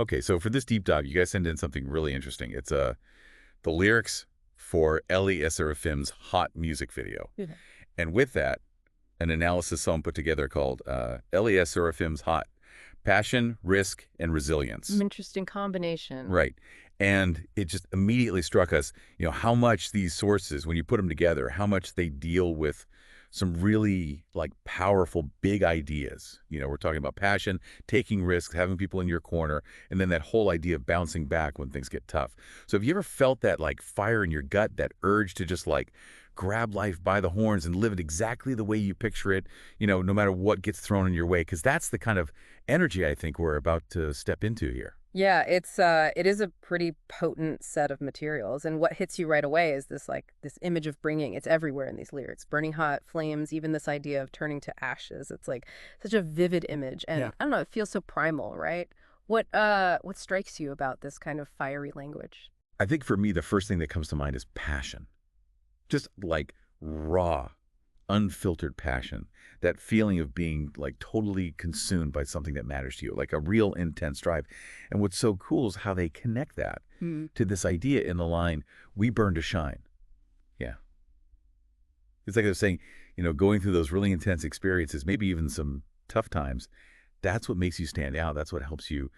Okay, so for this deep dive, you guys send in something really interesting. It's the lyrics for SSERAFIM's Hot music video. Mhm. And with that, an analysis someone put together called SSERAFIM's Hot: Passion, Risk, and Resilience. Interesting combination. Right. And it just immediately struck us, how much these sources, when you put them together, how much they deal with some really like powerful, big ideas. We're talking about passion, taking risks, having people in your corner, and then that whole idea of bouncing back when things get tough. So have you ever felt that like fire in your gut, that urge to just like grab life by the horns and live it exactly the way you picture it, no matter what gets thrown in your way? Because that's the kind of energy I think we're about to step into here. Yeah, it is a pretty potent set of materials, and what hits you right away is this image of bringing. It's everywhere in these lyrics. Burning hot flames, even this idea of turning to ashes. It's like such a vivid image, and Yeah. I don't know, it feels so primal, right? What strikes you about this kind of fiery language? I think for me, the first thing that comes to mind is passion. Just like raw, unfiltered passion. That feeling of being like totally consumed by something that matters to you, like a real intense drive. And what's so cool is how they connect that Hmm. to this idea in the line, "We burn to shine." Yeah. It's like they're saying, going through those really intense experiences, maybe even some tough times, that's what makes you stand out. That's what helps you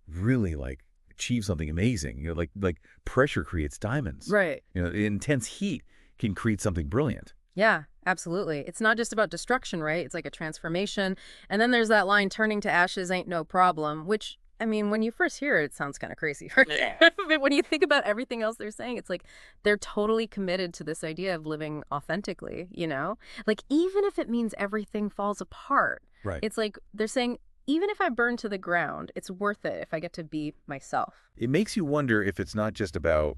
really like achieve something amazing. Like pressure creates diamonds. Right. Intense heat can create something brilliant. Yeah, absolutely. It's not just about destruction, right? It's like a transformation. And then there's that line, turning to ashes ain't no problem, which, I mean, when you first hear it, it sounds kind of crazy. Right? Yeah. But when you think about everything else they're saying, it's like they're totally committed to this idea of living authentically, you know? Like, even if it means everything falls apart, Right. it's like they're saying, even if I burn to the ground, it's worth it if I get to be myself. It makes you wonder if it's not just about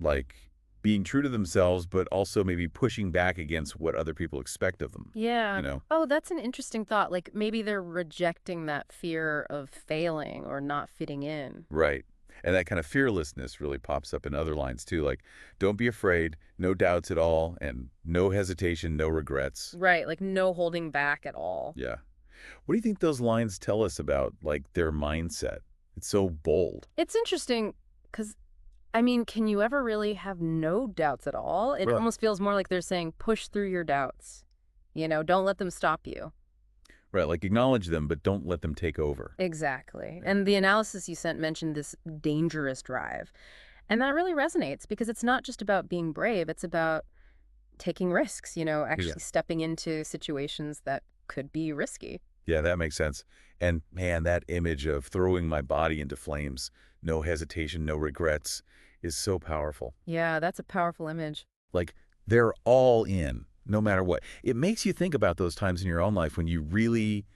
like being true to themselves, but also maybe pushing back against what other people expect of them. Yeah. You know? Oh, that's an interesting thought. Like maybe they're rejecting that fear of failing or not fitting in. Right. And that kind of fearlessness really pops up in other lines too, like don't be afraid, no doubts at all, and no hesitation, no regrets. Right. Like no holding back at all. Yeah. What do you think those lines tell us about like their mindset? It's so bold. It's interesting because, I mean, can you ever really have no doubts at all? It Right. almost feels more like they're saying, push through your doubts. Don't let them stop you. Right. Like acknowledge them, but don't let them take over. Exactly. Yeah. And the analysis you sent mentioned this dangerous drive. And that really resonates because it's not just about being brave, it's about taking risks, Yeah. actually stepping into situations that could be risky. Yeah, that makes sense. And man, that image of throwing my body into flames, no hesitation, no regrets, is so powerful. Yeah, that's a powerful image. Like they're all in, no matter what. It makes you think about those times in your own life when you really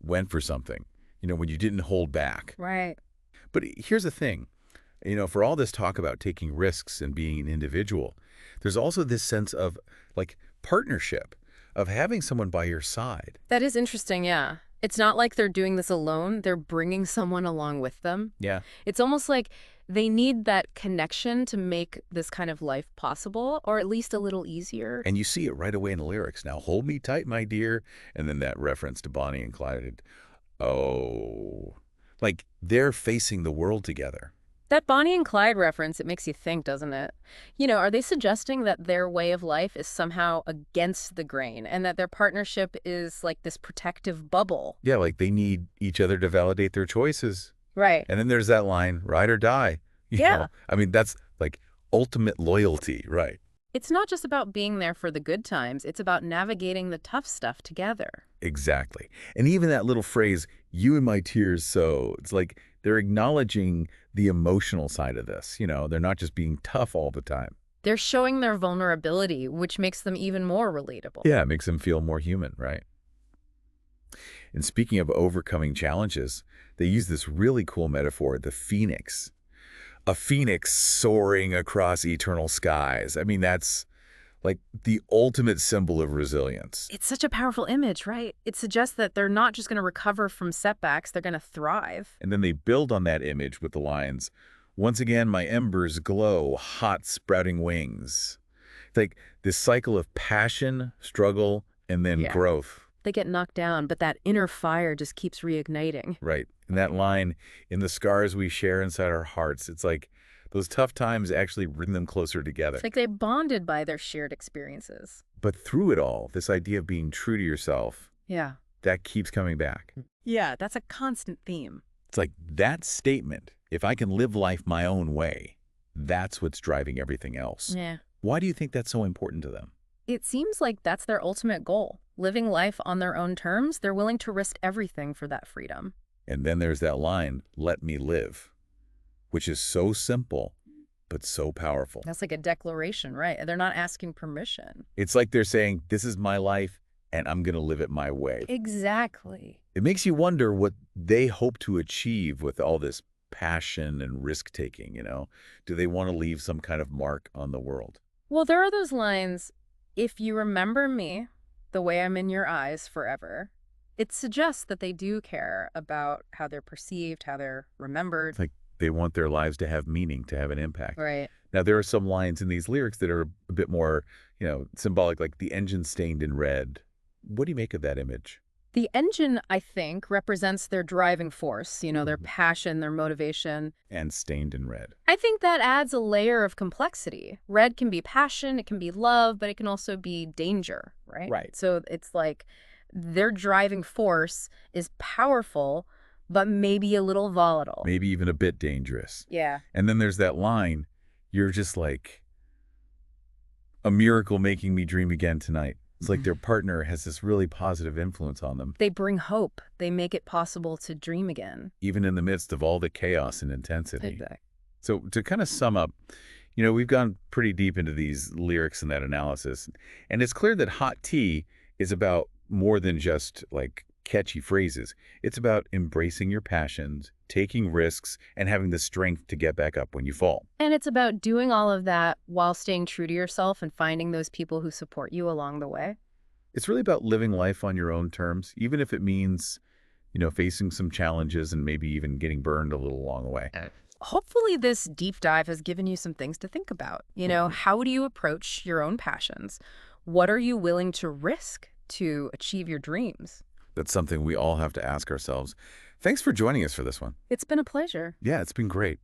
went for something, when you didn't hold back. Right. But here's the thing, for all this talk about taking risks and being an individual, there's also this sense of like partnership, of having someone by your side. That is interesting, yeah. It's not like they're doing this alone, they're bringing someone along with them. Yeah. It's almost like they need that connection to make this kind of life possible, or at least a little easier. And you see it right away in the lyrics. Now hold me tight, my dear. And then that reference to Bonnie and Clyde. Oh, like they're facing the world together. That Bonnie and Clyde reference, it makes you think, doesn't it? Are they suggesting that their way of life is somehow against the grain and that their partnership is like this protective bubble? Yeah, like they need each other to validate their choices. Right. And then there's that line, ride or die. Yeah. I mean, that's like ultimate loyalty, right? It's not just about being there for the good times, it's about navigating the tough stuff together. Exactly. And even that little phrase, you and my tears, so it's like they're acknowledging the emotional side of this. They're not just being tough all the time. They're showing their vulnerability, which makes them even more relatable. Yeah, it makes them feel more human, right? And speaking of overcoming challenges, they use this really cool metaphor, the phoenix. A phoenix soaring across eternal skies. I mean, that's like the ultimate symbol of resilience. It's such a powerful image, right? It suggests that they're not just going to recover from setbacks, they're going to thrive. And then they build on that image with the lines, once again, my embers glow, hot sprouting wings. It's like this cycle of passion, struggle, and then Yeah. growth. They get knocked down, but that inner fire just keeps reigniting. Right. And that line, in the scars we share inside our hearts, it's like those tough times actually bring them closer It's together. like they bonded by their shared experiences. But through it all, this idea of being true to yourself, Yeah. that keeps coming back. Yeah, that's a constant theme. It's like that statement, if I can live life my own way, that's what's driving everything else. Yeah. Why do you think that's so important to them? It seems like that's their ultimate goal. Living life on their own terms, they're willing to risk everything for that freedom. And then there's that line, let me live, which is so simple, but so powerful. That's like a declaration, right? They're not asking permission. It's like they're saying, this is my life, and I'm going to live it my way. Exactly. It makes you wonder what they hope to achieve with all this passion and risk-taking, you know? Do they want to leave some kind of mark on the world? Well, there are those lines, if you remember me the way I'm in your eyes forever. It suggests that they do care about how they're perceived, how they're remembered. It's like they want their lives to have meaning, to have an impact. Right. Now, there are some lines in these lyrics that are a bit more, symbolic, like the engine stained in red. What do you make of that image? The engine, I think, represents their driving force, their passion, their motivation. And stained in red. I think that adds a layer of complexity. Red can be passion, it can be love, but it can also be danger, right? Right. So it's like their driving force is powerful, but maybe a little volatile. Maybe even a bit dangerous. Yeah. And then there's that line, you're just like a miracle making me dream again tonight. It's like their partner has this really positive influence on them, They bring hope. They make it possible to dream again. even in the midst of all the chaos and intensity. Exactly. So to kind of sum up, we've gone pretty deep into these lyrics and that analysis. And it's clear that Hot Tea is about more than just like catchy phrases. It's about embracing your passions, taking risks, and having the strength to get back up when you fall. And it's about doing all of that while staying true to yourself and finding those people who support you along the way. It's really about living life on your own terms, even if it means, facing some challenges and maybe even getting burned a little along the way. Hopefully this deep dive has given you some things to think about. How do you approach your own passions? What are you willing to risk to achieve your dreams? That's something we all have to ask ourselves. Thanks for joining us for this one. It's been a pleasure. Yeah, it's been great.